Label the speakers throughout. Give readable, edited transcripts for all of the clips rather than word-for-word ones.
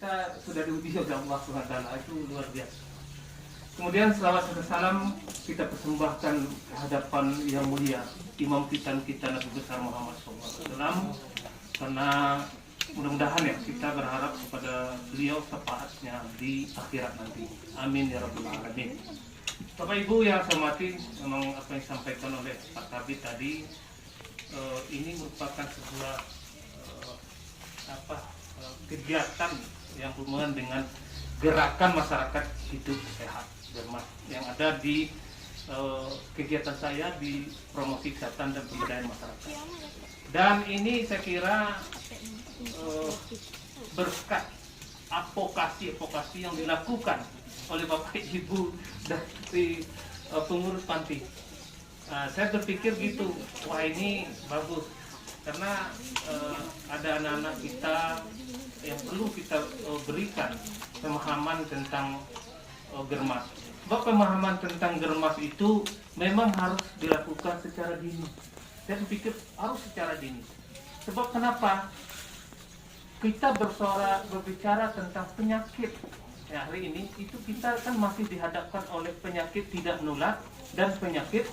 Speaker 1: kita sudah diuji oleh Allah SWT, itu luar biasa. Kemudian selawat serta salam kita persembahkan ke hadapan yang mulia Imam kita Nabi besar Muhammad SAW, karena mudah-mudahan ya kita berharap kepada beliau syafaatnya di akhirat nanti. Amin ya rabbal alamin. Bapak Ibu yang saya hormati, memang apa yang disampaikan oleh Pak Kabid tadi ini merupakan sebuah kegiatan yang berhubungan dengan gerakan masyarakat hidup sehat Germas yang ada di kegiatan saya di promosi kesehatan dan pemberdayaan masyarakat. Dan ini saya kira berkat advokasi yang dilakukan oleh Bapak Ibu dari pengurus panti. Saya berpikir gitu, wah ini bagus karena ada anak-anak kita yang perlu kita berikan pemahaman tentang Germas. Sebab pemahaman tentang Germas itu memang harus dilakukan secara dini. Saya berpikir harus secara dini. Sebab kenapa? Kita berbicara tentang penyakit. Ya, hari ini itu kita kan masih dihadapkan oleh penyakit tidak menular dan penyakit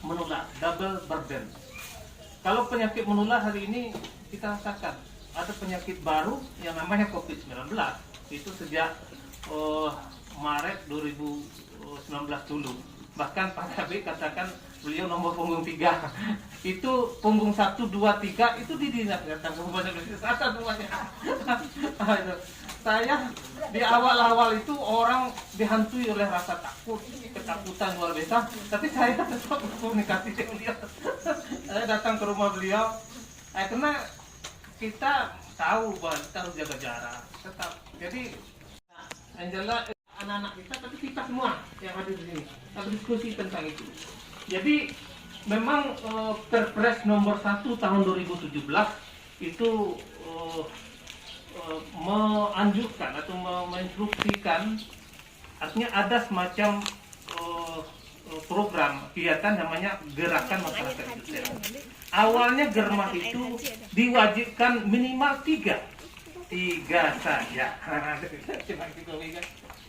Speaker 1: menular, double burden. Kalau penyakit menular hari ini kita rasakan ada penyakit baru yang namanya COVID-19. Itu sejak Maret 2019 dulu. Bahkan Pak Kabid katakan beliau nomor punggung 3. Itu punggung 1, 2, 3 itu didatang kesehatan semuanya. Saya di awal-awal itu orang dihantui oleh rasa takut, ketakutan luar biasa. Tapi saya tetap berkomunikasi dengan beliau. Saya datang ke rumah beliau, karena kita tahu bahwa kita harus jaga jarak. Tetap. Jadi Angela, anak-anak kita, tapi kita semua yang ada di sini kita diskusi tentang itu. Jadi memang Perpres nomor 1 tahun 2017 itu menganjurkan atau menginstruksikan, artinya ada semacam program kegiatan namanya Gerakan Masyarakat Hidup Sehat. Awalnya Germas itu diwajibkan minimal 3 saja.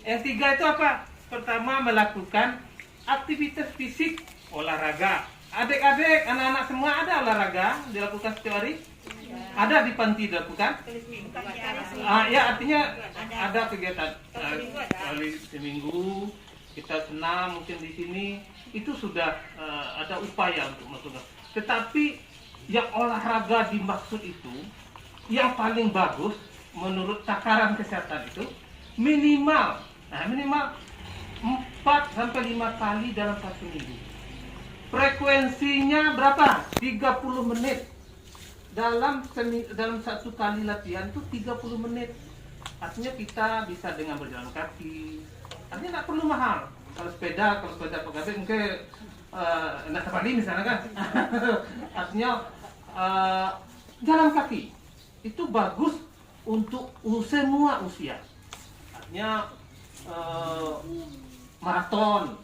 Speaker 1: Yang 3 itu apa? Pertama, melakukan aktivitas fisik, olahraga. Adik-adik, anak-anak semua ada olahraga dilakukan setiap hari? Ada di panti dilakukan? Ya, artinya ada kegiatan kali seminggu kita senam mungkin di sini, itu sudah ada upaya untuk melakukan. Tetapi yang olahraga dimaksud itu yang paling bagus menurut takaran kesehatan itu minimal 4-5 kali dalam 1 minggu. Frekuensinya berapa? 30 menit. Dalam 1 kali latihan itu 30 menit. Artinya kita bisa dengan berjalan kaki. Artinya nggak perlu mahal. Kalau sepeda pegawai mungkin enak sekali misalnya kan. Artinya jalan kaki itu bagus untuk semua usia. Artinya maraton,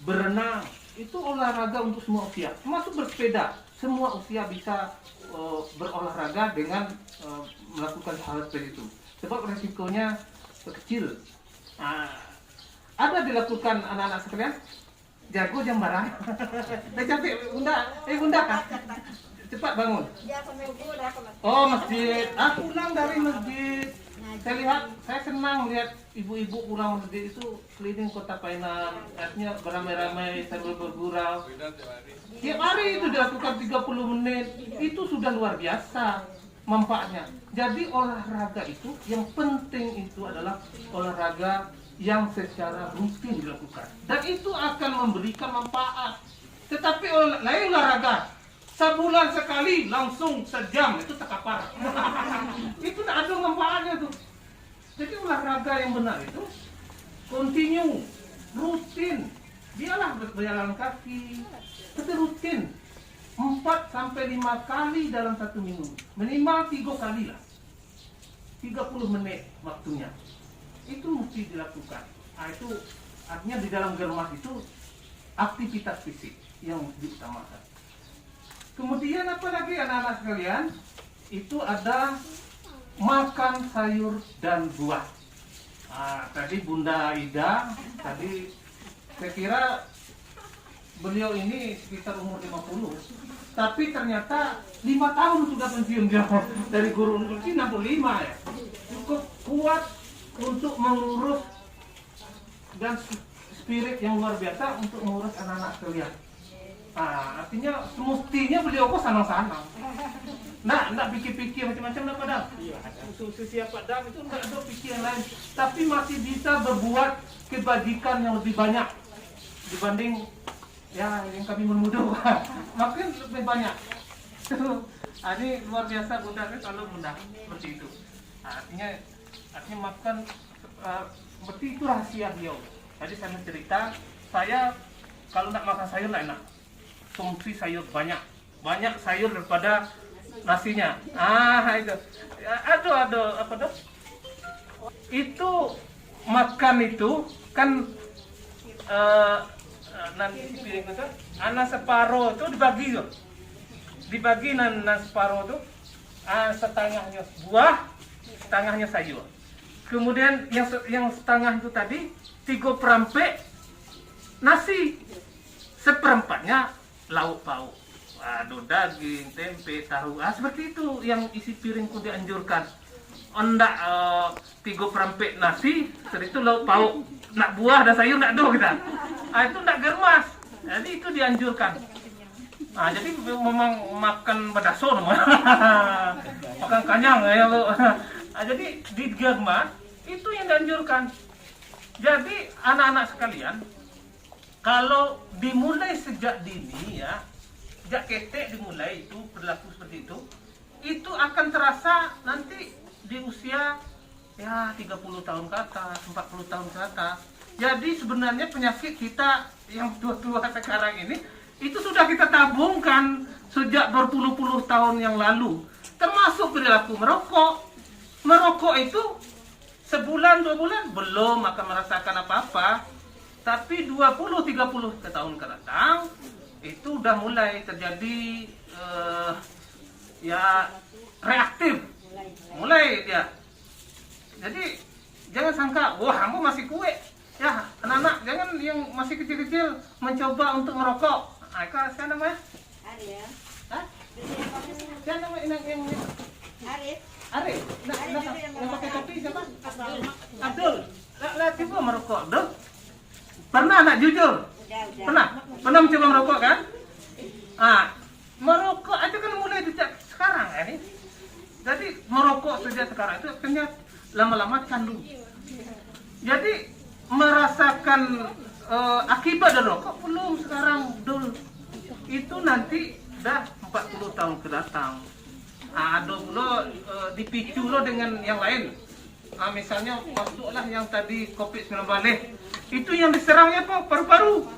Speaker 1: berenang, itu olahraga untuk semua usia. Termasuk bersepeda, semua usia bisa berolahraga dengan melakukan hal seperti itu. Sebab resikonya kecil. Ada dilakukan anak-anak sekalian? Jago jam marah. Capek, bunda, cepat bangun. Oh, masjid. Aku pulang dari masjid. Saya lihat, saya senang lihat ibu-ibu pulang masjid itu keliling kota Painan. Artinya beramai-ramai sambil bergurau. Tiap hari itu dilakukan 30 menit. Itu sudah luar biasa manfaatnya. Jadi olahraga itu yang penting itu adalah olahraga yang secara rutin dilakukan. Dan itu akan memberikan manfaat. Tetapi lain olahraga sebulan sekali langsung sejam itu terkapar. Itu tidak ada manfaatnya tuh. Jadi olahraga yang benar itu continue, rutin. Biarlah berjalan kaki, tapi rutin 4-5 kali dalam 1 minggu. Minimal 3 kali lah. 30 menit waktunya. Itu mesti dilakukan. Itu artinya di dalam Germas itu aktivitas fisik yang diutamakan. Kemudian apa lagi anak-anak sekalian? Itu ada makan sayur dan buah. Tadi Bunda Ida, tadi saya kira beliau ini sekitar umur 50, tapi ternyata 5 tahun sudah pensiun dia dari guru universitas 65 ya. Cukup kuat untuk mengurus dan spirit yang luar biasa untuk mengurus anak-anak sekalian. Artinya semestinya beliau kok sanang-sanang. Nggak pikir-pikir macam-macam dah padang. Siapa padang itu nggak ada pikiran lain, tapi masih bisa berbuat kebajikan yang lebih banyak dibanding ya yang kami menuduh. Makin lebih banyak. Ini luar biasa Bunda, kalau Bunda seperti itu. Artinya makan seperti itu rahasia beliau. Tadi saya cerita, saya kalau nggak makan sayur nggak enak. Konsumsi sayur banyak sayur daripada nasinya. Itu. Aduh, apa tuh? Itu makan itu kan nanti si piring itu anak separuh itu dibagi nan separuh itu setengahnya buah, setengahnya sayur. Kemudian yang setengah itu tadi 3/4 nasi, seperempatnya lauk pauk. Aduh, daging, tempe, tahu. Seperti itu yang isi piringku dianjurkan. Enggak 3/4 nasi, setelah itu lauk pauk. Nak buah dan sayur nak do kita. Itu enggak germas. Jadi itu dianjurkan. Jadi memang makan badaso namanya. Makan kanyang ya lo. Jadi di germas itu yang dianjurkan. Jadi anak-anak sekalian, kalau dimulai sejak dini ya, sejak ketek dimulai itu berlaku seperti itu akan terasa nanti di usia ya 30 tahun ke atas, 40 tahun ke atas. Jadi sebenarnya penyakit kita yang tua-tua sekarang ini itu sudah kita tabungkan sejak berpuluh-puluh tahun yang lalu. Termasuk perilaku merokok. Merokok itu sebulan 2 bulan belum akan merasakan apa-apa. Tapi 20-30 tahun ke datang itu udah mulai terjadi ya reaktif. Mulai dia. Jadi jangan sangka, wah kamu masih kue. Ya, anak-anak jangan yang masih kecil-kecil mencoba untuk merokok. Siapa namanya?
Speaker 2: Arif.
Speaker 1: Hah? Siapa namanya yang
Speaker 2: Arif.
Speaker 1: Arif? Yang pakai topi siapa? Abdul. Lah coba merokok, Abdul. Pernah nak jujur?
Speaker 2: Udah.
Speaker 1: Pernah mencoba merokok kan? Merokok aja kan mulai sejak sekarang ini. Jadi merokok sejak sekarang itu akhirnya lama-lama candu. Jadi merasakan akibat dari rokok belum sekarang dul. Itu nanti dah 40 tahun ke datang. Lo dipicu lo dengan yang lain. Misalnya masuklah yang tadi COVID-19 itu yang diserangnya apa? Paru-paru.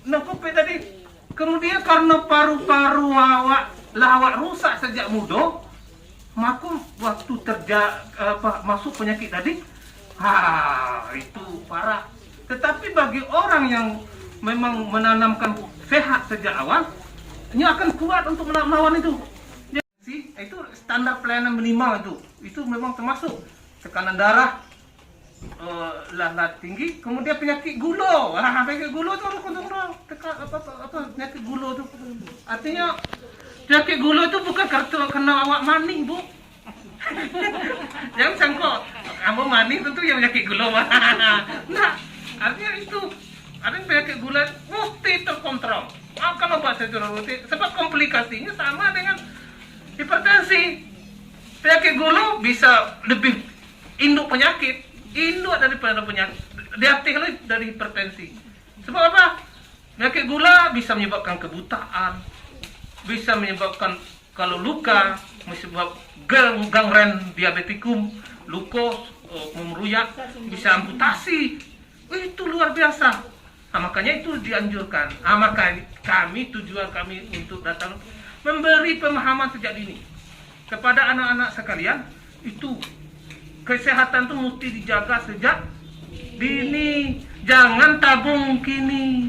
Speaker 1: Nah, COVID tadi. Kemudian karena paru-paru awak rusak sejak muda, maka waktu masuk penyakit tadi, itu parah. Tetapi bagi orang yang memang menanamkan sehat sejak awal, ini akan kuat untuk melawan itu. Jadi, itu standar pelayanan minimal itu memang termasuk tekanan darah tinggi, kemudian penyakit gula. Penyakit gula itu penyakit gula itu. Artinya penyakit gula itu bukan karena awak maning, Bu. Jangan sangka kamu maning tentu yang penyakit gula. Nah, artinya itu. Artinya penyakit gula mesti terkontrol. Makan obat secara rutin. Sebab komplikasinya sama dengan hipertensi. Penyakit gula bisa lebih induk penyakit. Induk daripada penyakit. Diartikan dari hipertensi. Sebab apa? Penyakit gula bisa menyebabkan kebutaan. Bisa menyebabkan kalau luka, menyebabkan gangren diabetikum, luka memeruyak, bisa amputasi. Itu luar biasa. Makanya itu dianjurkan. Maka tujuan kami untuk datang memberi pemahaman sejak dini kepada anak-anak sekalian. Itu kesehatan itu mesti dijaga sejak dini. Jangan tabung kini.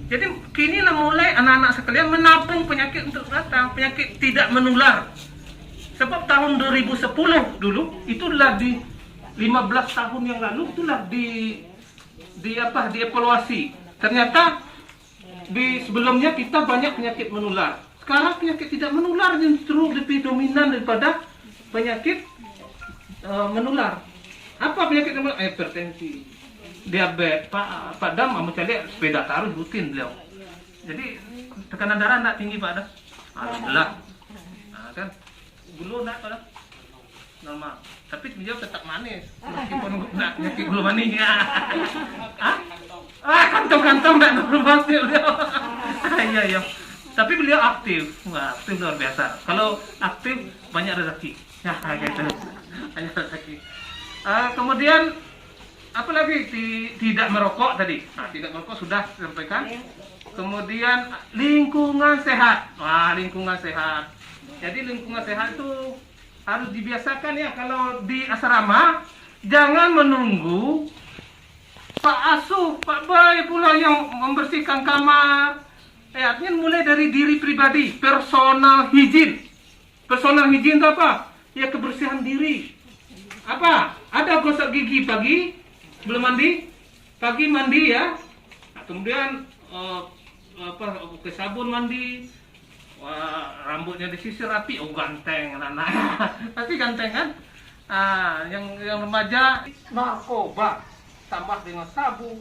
Speaker 1: Jadi kini mulai anak-anak sekalian menabung penyakit untuk datang, penyakit tidak menular. Sebab tahun 2010 dulu itulah di 15 tahun yang lalu itulah dievaluasi. Ternyata sebelumnya kita banyak penyakit menular. Sekarang penyakit tidak menular justru lebih dominan daripada penyakit menular. Apa penyakit menular? Hipertensi, diabetes, Pak Dam sama calik sepeda taruh rutin beliau. Jadi tekanan darah enggak tinggi Pak Dam. Alhamdulillah. Nah, kan gula enggak Pak Dam? Normal. Tapi beliau tetap manis meskipun enggak penyakit gula manis. Hah? Kantong-kantong enggak normal beliau. Iya. Tapi beliau aktif. Wah, aktif luar biasa. Kalau aktif banyak rezeki. Ya, gitu. Banyak rezeki. Kemudian apa lagi? Tidak merokok tadi. Nah, tidak merokok sudah disampaikan. Kemudian lingkungan sehat. Wah, lingkungan sehat. Jadi lingkungan sehat itu harus dibiasakan ya. Kalau di asrama jangan menunggu Pak Asuh, Pak Bay pula yang membersihkan kamar. Artinya mulai dari diri pribadi, personal hygiene. Personal hygiene itu apa? Ya kebersihan diri. Apa? Ada gosok gigi pagi, belum mandi, pagi mandi ya. Nah, kemudian pakai sabun mandi, rambutnya disisir rapi, ganteng anak-anak. Pasti ganteng kan? Yang remaja narkoba tambah dengan sabu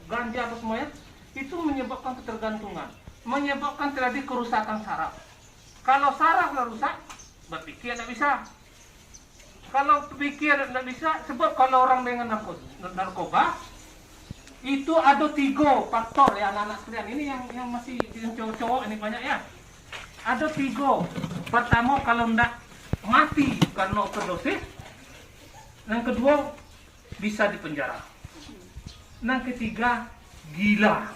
Speaker 1: ganja apa semuanya itu menyebabkan ketergantungan, menyebabkan terjadi kerusakan saraf. Kalau saraf rusak, berpikir tidak bisa. Kalau pikir tidak bisa, sebab kalau orang dengan narkoba itu ada 3 faktor ya anak-anak sekalian. Ini yang masih cowok-cowok ini banyak ya. Ada 3. Pertama kalau tidak mati karena overdosis. Yang kedua bisa dipenjara. Yang ketiga gila.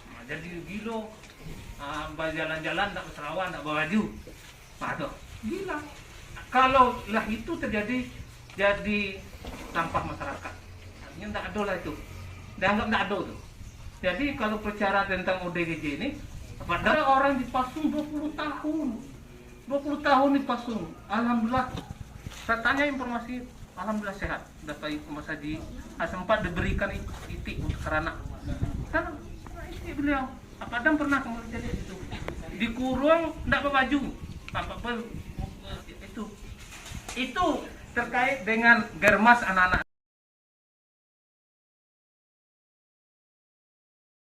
Speaker 1: Nah, jadi gila, jalan-jalan tidak berserawan, tidak bawa baju. Aduh, gila. Kalau lah itu terjadi jadi sampah masyarakat. Artinya tidak ada lah itu. Dianggap tidak ada tuh. Jadi kalau bicara tentang ODGJ ini, padahal orang dipasung 20 tahun. 20 tahun dipasung. Alhamdulillah. Saya tanya informasi, alhamdulillah sehat. Dapat informasi sempat diberikan itik untuk anak. Kan ini beliau. Pak Dam pernah kemarin jadi itu. Dikurung tidak berbaju. Itu terkait dengan germas anak-anak.